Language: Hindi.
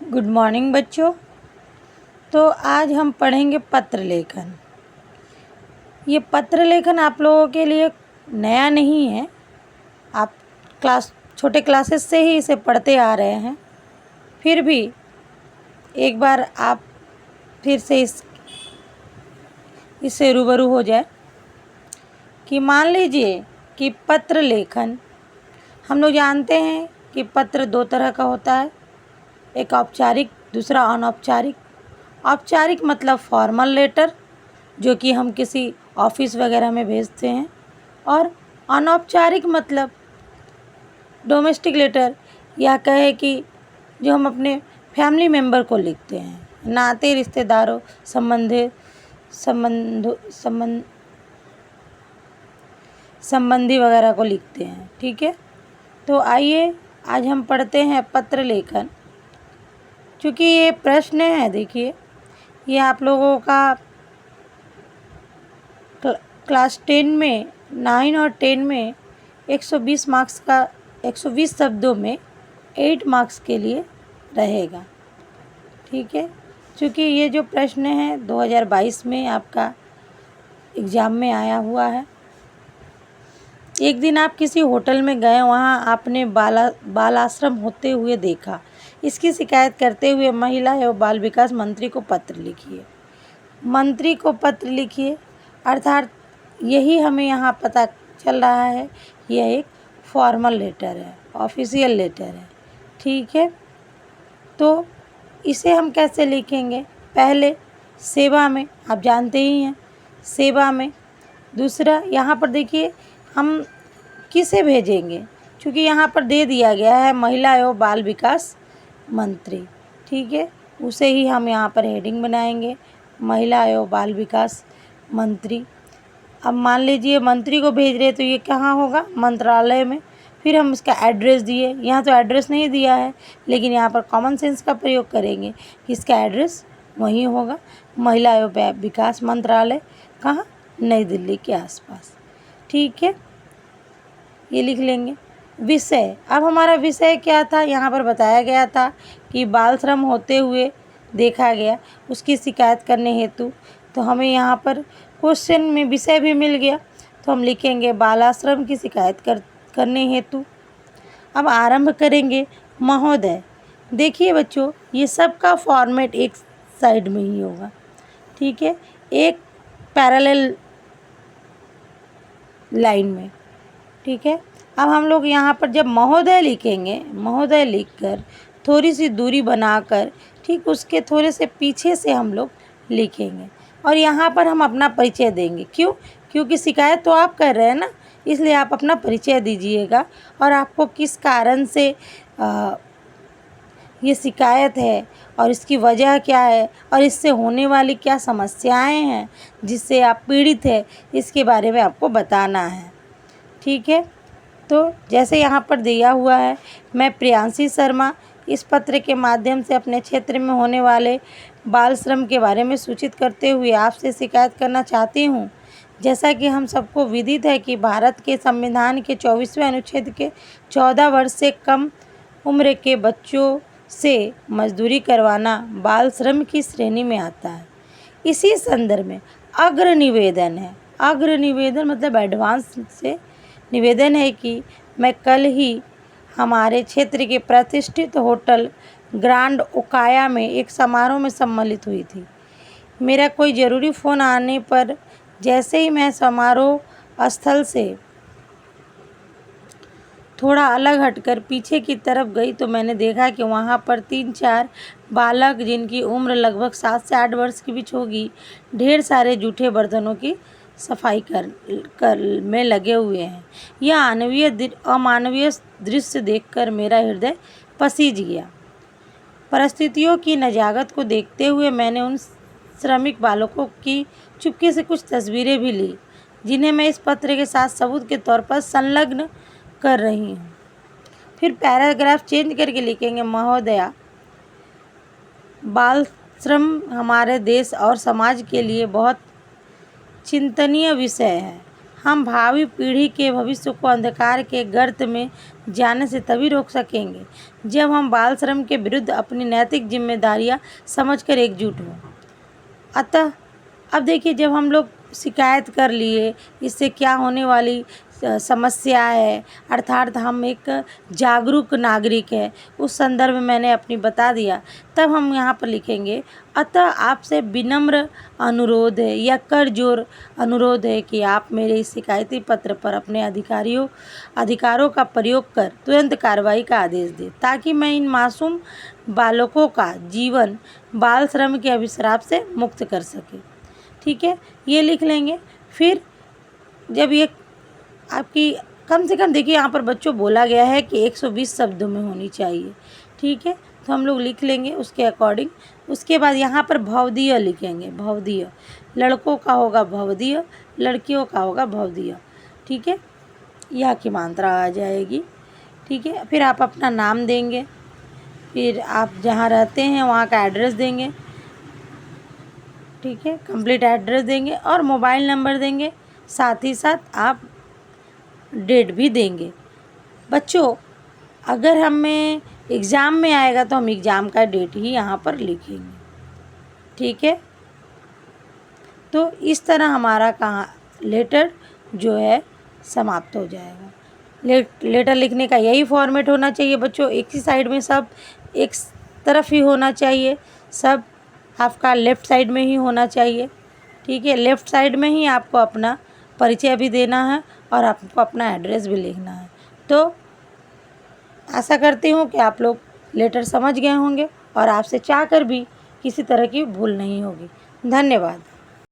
गुड मॉर्निंग बच्चों। तो आज हम पढ़ेंगे पत्र लेखन। ये पत्र लेखन आप लोगों के लिए नया नहीं है। आप छोटे क्लासेस से ही इसे पढ़ते आ रहे हैं। फिर भी एक बार आप फिर से इससे रूबरू हो जाए कि मान लीजिए कि पत्र लेखन, हम लोग जानते हैं कि पत्र दो तरह का होता है, एक औपचारिक, दूसरा अनौपचारिक। औपचारिक मतलब फॉर्मल लेटर, जो कि हम किसी ऑफिस वगैरह में भेजते हैं, और अनौपचारिक मतलब डोमेस्टिक लेटर, या कहे कि जो हम अपने फैमिली मेम्बर को लिखते हैं, नाते रिश्तेदारों संबंधी वगैरह को लिखते हैं। ठीक है, तो आइए आज हम पढ़ते हैं पत्र लेखन। क्योंकि ये प्रश्न है, देखिए ये आप लोगों का क्लास 10 में, 9 और 10 में 120 मार्क्स का 120 शब्दों में 8 मार्क्स के लिए रहेगा। ठीक है, क्योंकि ये जो प्रश्न है 2022 में आपका एग्ज़ाम में आया हुआ है। एक दिन आप किसी होटल में गए, वहाँ आपने बाल आश्रम होते हुए देखा। इसकी शिकायत करते हुए महिला एवं बाल विकास मंत्री को पत्र लिखिए। मंत्री को पत्र लिखिए, अर्थात यही हमें यहाँ पता चल रहा है, यह एक फॉर्मल लेटर है, ऑफिशियल लेटर है। ठीक है, तो इसे हम कैसे लिखेंगे? पहले सेवा में, आप जानते ही हैं, सेवा में। दूसरा, यहाँ पर देखिए हम किसे भेजेंगे, क्योंकि यहाँ पर दे दिया गया है महिला एवं बाल विकास मंत्री। ठीक है, उसे ही हम यहाँ पर हेडिंग बनाएंगे, महिला एवं बाल विकास मंत्री। अब मान लीजिए मंत्री को भेज रहे, तो ये कहाँ होगा? मंत्रालय में। फिर हम इसका एड्रेस दिए, यहाँ तो एड्रेस नहीं दिया है, लेकिन यहाँ पर कॉमन सेंस का प्रयोग करेंगे कि इसका एड्रेस वहीं होगा, महिला एवं विकास मंत्रालय, कहाँ? नई दिल्ली के आसपास। ठीक है, ये लिख लेंगे। विषय, अब हमारा विषय क्या था? यहाँ पर बताया गया था कि बाल श्रम होते हुए देखा गया, उसकी शिकायत करने हेतु। तो हमें यहाँ पर क्वेश्चन में विषय भी मिल गया, तो हम लिखेंगे बालाश्रम की शिकायत करने हेतु। अब आरंभ करेंगे महोदय। देखिए बच्चों, ये सब का फॉर्मेट एक साइड में ही होगा। ठीक है, एक पैरेलल लाइन में। ठीक है, अब हम लोग यहाँ पर जब महोदय लिखेंगे, महोदय लिखकर थोड़ी सी दूरी बनाकर ठीक उसके थोड़े से पीछे से हम लोग लिखेंगे, और यहाँ पर हम अपना परिचय देंगे। क्यों? क्योंकि शिकायत तो आप कर रहे हैं ना, इसलिए आप अपना परिचय दीजिएगा, और आपको किस कारण से ये शिकायत है और इसकी वजह क्या है, और इससे होने वाली क्या समस्याएं हैं जिससे आप पीड़ित हैं, इसके बारे में आपको बताना है। ठीक है, तो जैसे यहाँ पर दिया हुआ है, मैं प्रियांशी शर्मा इस पत्र के माध्यम से अपने क्षेत्र में होने वाले बाल श्रम के बारे में सूचित करते हुए आपसे शिकायत करना चाहती हूँ। जैसा कि हम सबको विदित है कि भारत के संविधान के 24वें अनुच्छेद के 14 वर्ष से कम उम्र के बच्चों से मजदूरी करवाना बाल श्रम की श्रेणी में आता है। इसी संदर्भ में अग्र निवेदन है, अग्र निवेदन मतलब एडवांस से निवेदन है कि मैं कल ही हमारे क्षेत्र के प्रतिष्ठित होटल ग्रांड ओकाया में एक समारोह में सम्मिलित हुई थी। मेरा कोई ज़रूरी फ़ोन आने पर जैसे ही मैं समारोह स्थल से थोड़ा अलग हटकर पीछे की तरफ गई, तो मैंने देखा कि वहाँ पर 3-4 बालक, जिनकी उम्र लगभग 7 से 8 वर्ष के बीच होगी, ढेर सारे जूठे बर्तनों की सफाई कर में लगे हुए हैं। यह अमानवीय दृश्य देखकर मेरा हृदय पसीज गया। परिस्थितियों की नज़ाकत को देखते हुए मैंने उन श्रमिक बालकों की चुपके से कुछ तस्वीरें भी ली, जिन्हें मैं इस पत्र के साथ सबूत के तौर पर संलग्न कर रही हूँ। फिर पैराग्राफ चेंज करके लिखेंगे, महोदया, बाल श्रम हमारे देश और समाज के लिए बहुत चिंतनीय विषय है। हम भावी पीढ़ी के भविष्य को अंधकार के गर्त में जाने से तभी रोक सकेंगे जब हम बाल श्रम के विरुद्ध अपनी नैतिक जिम्मेदारियां समझकर एकजुट हों। अतः अब देखिए, जब हम लोग शिकायत कर लिए, इससे क्या होने वाली समस्या है, अर्थात हम एक जागरूक नागरिक है, उस संदर्भ में मैंने अपनी बता दिया। तब हम यहाँ पर लिखेंगे, अतः आपसे विनम्र अनुरोध है या करजोर अनुरोध है कि आप मेरे इस शिकायती पत्र पर अपने अधिकारों का प्रयोग कर तुरंत कार्रवाई का आदेश दें, ताकि मैं इन मासूम बालकों का जीवन बाल श्रम के अभिशाप से मुक्त कर सके। ठीक है, ये लिख लेंगे। फिर जब ये आपकी कम से कम, देखिए यहाँ पर बच्चों बोला गया है कि 120 शब्दों में होनी चाहिए। ठीक है, तो हम लोग लिख लेंगे उसके अकॉर्डिंग। उसके बाद यहाँ पर भवदीय लिखेंगे। भवदीय, लड़कों का होगा भवदीय, लड़कियों का होगा भवदीय। ठीक है, यह की मात्रा आ जाएगी। ठीक है, फिर आप अपना नाम देंगे, फिर आप जहाँ रहते हैं वहाँ का एड्रेस देंगे। ठीक है, कंप्लीट एड्रेस देंगे और मोबाइल नंबर देंगे, साथ ही साथ आप डेट भी देंगे। बच्चों, अगर हमें एग्ज़ाम में आएगा तो हम एग्ज़ाम का डेट ही यहाँ पर लिखेंगे। ठीक है, तो इस तरह हमारा लेटर जो है समाप्त हो जाएगा। लेटर लिखने का यही फॉर्मेट होना चाहिए बच्चों, एक ही साइड में सब एक तरफ ही होना चाहिए, सब आपका लेफ़्ट साइड में ही होना चाहिए। ठीक है, लेफ़्ट साइड में ही आपको अपना परिचय भी देना है और आपको अपना एड्रेस भी लिखना है। तो आशा करती हूँ कि आप लोग लेटर समझ गए होंगे और आपसे चाहकर भी किसी तरह की भूल नहीं होगी। धन्यवाद।